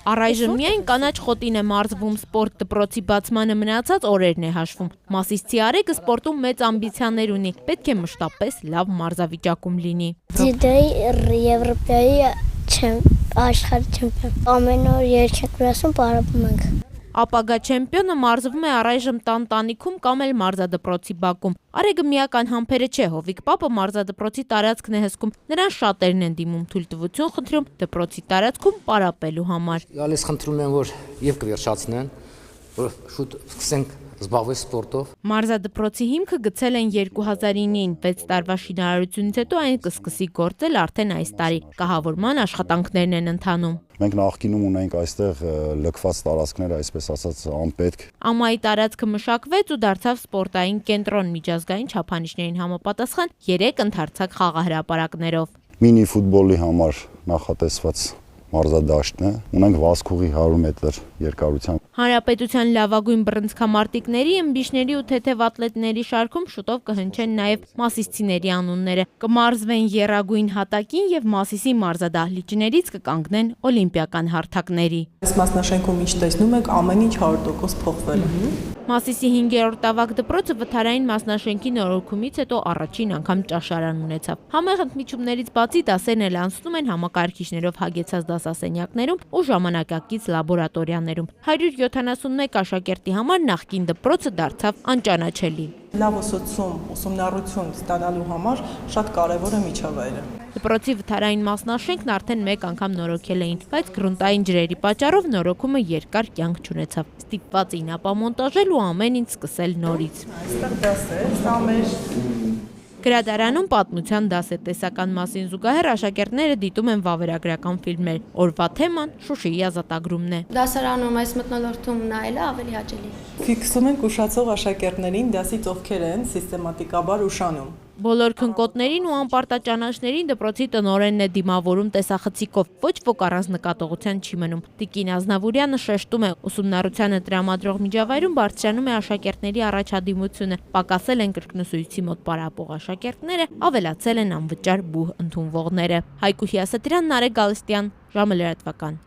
Առայժմ միայն կանաչ խոտին է մարզվում սպորտ դպրոցի բացմանը մնացած օրերն է հաշվում։ Մասիսցի Արեգը սպորտում մեծ ամբիցիաներ ունի, պետք է մշտապես լավ մարզավիճակում լինի։ Ձիդոյի Եվրոպայի աշխարհի չեմպիոն։ Ամեն օր երգեքրասում պարապում ենք։ Ապագա չեմպիոնը մարզվում է առայժմ տանտանիքում կամ էլ մարզադպրոցի բակում։ Արեգը միական համբերը չէ, Հովիկ պապը մարզադպրոցի տարածքն է հսկում, նրան շատերն են դիմում թույլտվություն խնդրում դպրոցի տարածքում պարապելու համար։ Գալիս խնդրում են, որ եւ կվերջացնեն, որ շուտ սկսենք զբաղվել սպորտով։ Մարզադպրոցի հիմքը գցել են 2009-ին, 6 տարվա շինարարությունից հետո այն կսկսի գործել արդեն այս տարի։ Կահավորման աշխատանքներն են ընթանում։ Մենք նախկինում ունենք այստեղ լքված տարածքներ, այսպես ասած, անպետք։ Ամայի տարածքը մշակվեց ու դարձավ սպորտային կենտրոն միջազգային չափանիշներին համապատասխան 3 ընդարձակ խաղահրապարակներով։ Մինի ֆուտբոլի համար նախատեսված մարզադաշտն է, ունենք վազքուղի 100 մետր երկարությամբ։ Հանրապետության լավագույն բռնցքամարտիկների, ըմբիշների ու թեթև ատլետների շարքում շուտով կհնչեն նաև մասիսցիների անունները։ Կմարզվեն եռագույն հատակին եւ Մասիսի մարզադահլիճներից կկանգնեն օլիմպիական հարթակների։ Այս մասնաշենքում ինչ տեսնում եք, ամեն ինչ 100% փոխվել է։ Մասիսի 5-րդ ավագ դպրոցը վթարային մասնաշենքի նորոգումից հետո առաջին անգամ ճաշարան ունեցավ։ Համեղ ընդմիջումներից բացի դասերն էլ անցնում են համակարգիչներով հագեցած դասասենյակներում ու ժամանակակից լաբորատորիաներում։ 171 աշակերտի համար նախկին դպրոցը դարձավ անճանաչելի։ Լավ ուսումնառություն ստանալու համար շատ կարևոր է միջավայրը։ Դպրոցի վթարային մասնաշենքն արդեն մեկ անգամ նորոգել էին, բայց գրունտային ջրերի պատճառով նորոգումը երկար կյանք չունեցավ։ Ստիպված էին ապամոնտաժել ու ամեն ինչ սկսել նորից։ Այստեղ դաս է, սա մեր Գրադարանում պատմության դաս է, տեսական մասին զուգահեռ աշակերտները դիտում են վավերագրական ֆիլմեր։ Օրվա թեման Շուշիի ազատագրումն է։ Դասարանում այս մթնոլորտում նայելը ավելի հաճելի։ ֆիքսում ենք ուշացող աշակերտներին, դասից ովքեր են սիստեմատիկաբար ուշանում։ Բոլոր քնկոտներին ու անպարտաճանաչներին դպրոցի տնօրենն է դիմավորում տեսախցիկով, ոչ ոք առանց նկատողության չի մնում։ Տիկին Ազնավուրյանը շեշտում է, ուսումնառությանը տրամադրող միջավայրում բարձրանում է աշակերտների առաջադիմությունը, պակասել են կրկնուսույցի մոտ պարապող աշակերտները, ավելացել են անվճար բուհ ընդունվողները։ Հայկուհի Ասատրյան, Նարեկ Գալստյան, ժամը լրատվական։